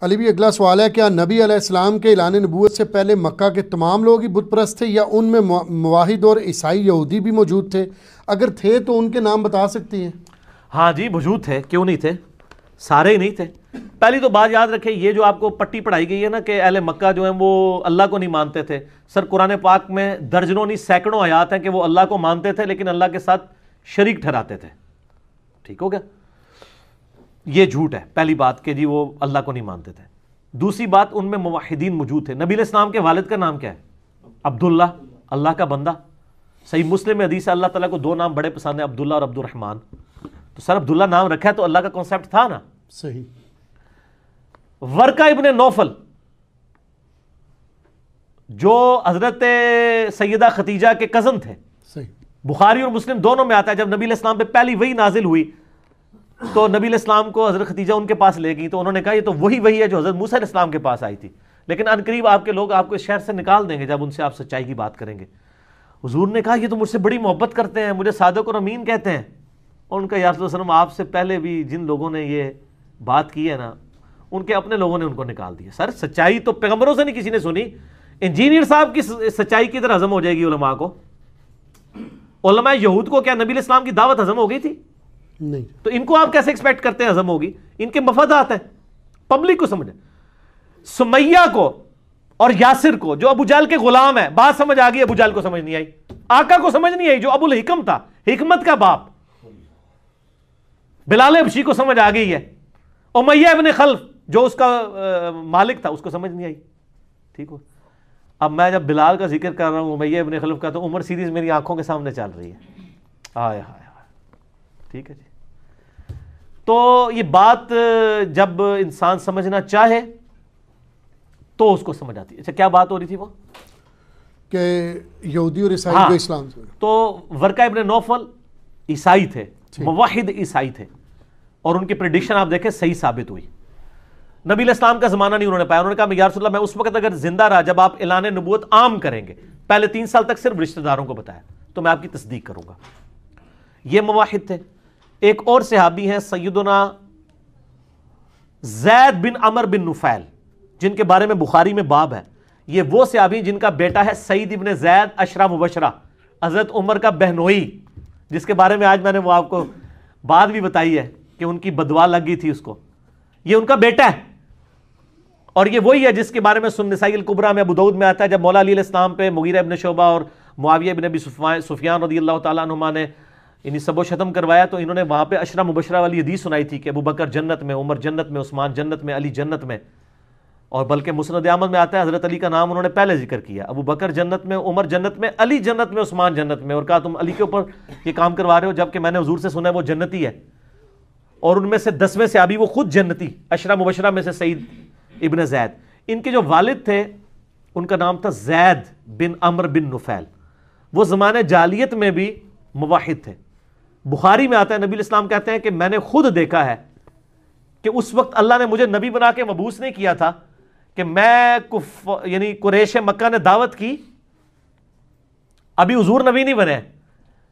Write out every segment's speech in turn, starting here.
علی بھی اگلا سوال ہے، کیا نبی علیہ السلام کے اعلان نبوت سے پہلے مکہ کے تمام لوگ ہی بت پرست تھے، یا ان میں موحد اور عیسائی یہودی بھی موجود تھے؟ اگر تھے تو ان کے نام بتا سکتی ہیں؟ ہاں جی موجود تھے، کیوں نہیں تھے، سارے ہی نہیں تھے۔ پہلی تو بات یاد رکھیں، یہ جو آپ کو پٹی پڑھائی گئی ہے نا کہ اہل مکہ جو ہیں وہ اللہ کو نہیں مانتے تھے، سر قرآن پاک میں درجنوں نہیں سینکڑوں آیات ہیں کہ وہ اللہ کو مانتے تھے لیکن اللہ کے ساتھ شریک ٹھہراتے تھے۔ ٹھیک ہو گیا، یہ جھوٹ ہے پہلی بات کہ جی وہ اللہ کو نہیں مانتے تھے۔ دوسری بات، ان میں موحدین موجود تھے۔ نبی علیہ السلام کے والد کا نام کیا ہے؟ عبداللہ، اللہ کا بندہ۔ صحیح مسلم میں حدیث ہے اللہ تعالیٰ کو دو نام بڑے پسند ہیں، عبداللہ اور عبد الرحمن۔ تو سر عبداللہ نام رکھا ہے تو اللہ کا کانسیپٹ تھا نا۔ صحیح۔ ورقہ ابن نوفل جو حضرت سیدہ ختیجہ کے کزن تھے، صحیح، بخاری اور مسلم دونوں میں آتا ہے جب نبی علیہ السلام پہ پہلی وحی نازل ہوئی تو نبی علیہ السلام کو حضرت ختیجہ ان کے پاس لے گئی تو انہوں نے کہا یہ تو وہی وحی ہے جو حضرت موسیٰ علیہ السلام کے پاس آئی تھی، لیکن ان قریب آپ کے لوگ آپ کو اس شہر سے نکال دیں گے جب ان سے آپ سچائی کی بات کریں گے۔ حضور نے کہا یہ تو مجھ سے بڑی محبت کرتے ہیں، مجھے صادق اور امین کہتے ہیں۔ اور ان کا یا رسول اللہ صلی اللہ علیہ وسلم آپ سے پہلے بھی جن لوگوں نے یہ بات کی ہے نا ان کے اپنے لوگوں نے ان کو نکال دیا۔ سر سچائی تو پیغمبروں سے نہیں کسی نے سنی، انجینئر صاحب کی سچائی کی طرح ہضم ہو جائے گی علماء کو؟ علماء یہود کو کیا نبی علیہ السلام کی دعوت ہضم ہو گئی تھی؟ نہیں۔ تو ان کو آپ کیسے ایکسپیکٹ کرتے ہیں ہضم ہوگی؟ ان کے مفادات ہیں، پبلک کو سمجھیں۔ سمیہ کو اور یاسر کو جو ابو جہل کے غلام ہے، بات سمجھ آ گئی؟ ابو جہل کو سمجھ نہیں آئی، آقا کو سمجھ نہیں آئی جو ابو الحکم تھا، حکمت کا باپ۔ بلال حبشی کو سمجھ آ گئی ہے، امیہ ابن خلف جو اس کا مالک تھا اس کو سمجھ نہیں آئی۔ ٹھیک ہو، اب میں جب بلال کا ذکر کر رہا ہوں، امیہ ابن خلف کا، تو عمر سیریز میری آنکھوں کے سامنے چل رہی ہے۔ ہائے ہائے ہائے، ٹھیک ہے جی۔ تو یہ بات جب انسان سمجھنا چاہے تو اس کو سمجھ آتی ہے۔ اچھا کیا بات ہو رہی تھی وہ؟ کہ یہودی اور عیسائی جو اسلام سے، تو ورقہ ابن نوفل عیسائی تھے، موحد عیسائی تھے، اور ان کی پریڈکشن آپ دیکھیں صحیح ثابت ہوئی۔ نبی علیہ السلام کا زمانہ نہیں انہوں نے پایا، انہوں نے کہا یا رسول اللہ میں اس وقت اگر زندہ رہا جب آپ اعلان نبوت عام کریں گے، پہلے 3 سال تک صرف رشتہ داروں کو بتایا، تو میں آپ کی تصدیق کروں گا۔ یہ موحد تھے۔ ایک اور صحابی ہیں سیدنا زید بن عمر بن نفیل، جن کے بارے میں بخاری میں باب ہے۔ یہ وہ صحابی جن کا بیٹا ہے سعید ابن زید عشرہ مبشرہ، حضرت عمر کا بہنوئی، جس کے بارے میں آج میں نے وہ آپ کو بات بھی بتائی ہے کہ ان کی بدوا لگ گئی تھی اس کو۔ یہ ان کا بیٹا ہے، اور یہ وہی ہے جس کے بارے میں سنن نسائی الکبریٰ میں ابو داؤد میں آتا ہے جب مولا علی علیہ السلام پہ مغیرہ ابن شعبہ اور معاویہ ابن ابی سفیان رضی اللہ تعالیٰ عنہما نے انہیں سب و شتم کروایا، تو انہوں نے وہاں پہ عشرہ مبشرہ والی حدیث سنائی تھی کہ ابو بکر جنت میں، عمر جنت میں، عثمان جنت میں، علی جنت میں۔ اور بلکہ مسند احمد میں آتا ہے حضرت علی کا نام انہوں نے پہلے ذکر کیا، ابو بکر جنت میں، عمر جنت میں، علی جنت میں، عثمان جنت میں، اور کہا تم علی کے اوپر یہ کام کروا رہے ہو جبکہ میں نے حضور سے سنا ہے وہ جنتی ہے۔ اور ان میں سے 10ویں صحابی وہ خود جنتی، عشرہ مبشرہ میں سے سعید ابن زید۔ ان کے جو والد تھے ان کا نام تھا زید بن عمر بن نفیل، وہ زمانے جاہلیت میں بھی موحد تھے۔ بخاری میں آتا ہے نبی علیہ السلام کہتے ہیں کہ میں نے خود دیکھا ہے کہ اس وقت اللہ نے مجھے نبی بنا کے مبعوث نہیں کیا تھا کہ میں یعنی قریش مکہ نے دعوت کی، ابھی حضور نبی نہیں بنے،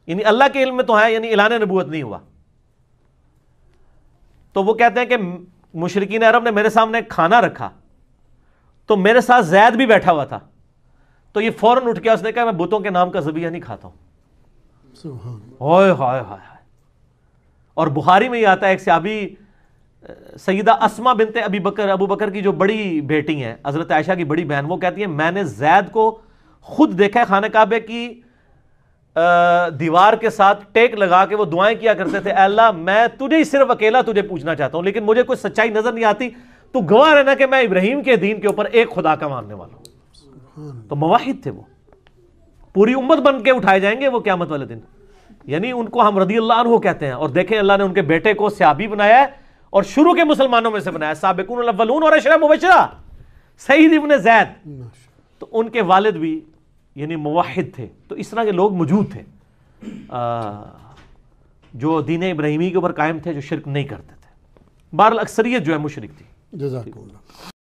یعنی اللہ کے علم میں تو ہے، یعنی اعلان نبوت نہیں ہوا۔ تو وہ کہتے ہیں کہ مشرکین عرب نے میرے سامنے کھانا رکھا تو میرے ساتھ زید بھی بیٹھا ہوا تھا، تو یہ فوراً اٹھ گیا، اس نے کہا میں بتوں کے نام کا ذبیحہ نہیں کھاتا ہوں۔ ہائے ہائے ہائے۔ اور بخاری میں یہ آتا ہے ایک صحابی سیدہ اسما بنت ابی بکر، ابو بکر کی جو بڑی بیٹی ہیں، حضرت عائشہ کی بڑی بہن، وہ کہتی ہیں میں نے زید کو خود دیکھا ہے خانہ کعبے کی دیوار کے ساتھ ٹیک لگا کے وہ دعائیں کیا کرتے تھے، اے اللہ میں تجھے ہی صرف اکیلا تجھے پوچھنا چاہتا ہوں، لیکن مجھے کوئی سچائی نظر نہیں آتی، تو گواہ رہنا کہ میں ابراہیم کے دین کے اوپر ایک خدا کا ماننے والا ہوں۔ تو موحد تھے وہ، پوری امت بن کے اٹھائے جائیں گے وہ قیامت والے دن، یعنی ان کو ہم رضی اللہ عنہ کہتے ہیں۔ اور دیکھیں اللہ نے ان کے بیٹے کو صحابی بنایا ہے اور شروع کے مسلمانوں میں سے بنایا، سابقون الاولون اور عشرہ مبشرہ، سعید ابن زید۔ تو ان کے والد بھی یعنی موحد تھے۔ تو اس طرح کے لوگ موجود تھے جو دین ابراہیمی کے اوپر قائم تھے، جو شرک نہیں کرتے تھے۔ بہرحال اکثریت جو ہے مشرک تھی۔ جزاک اللہ۔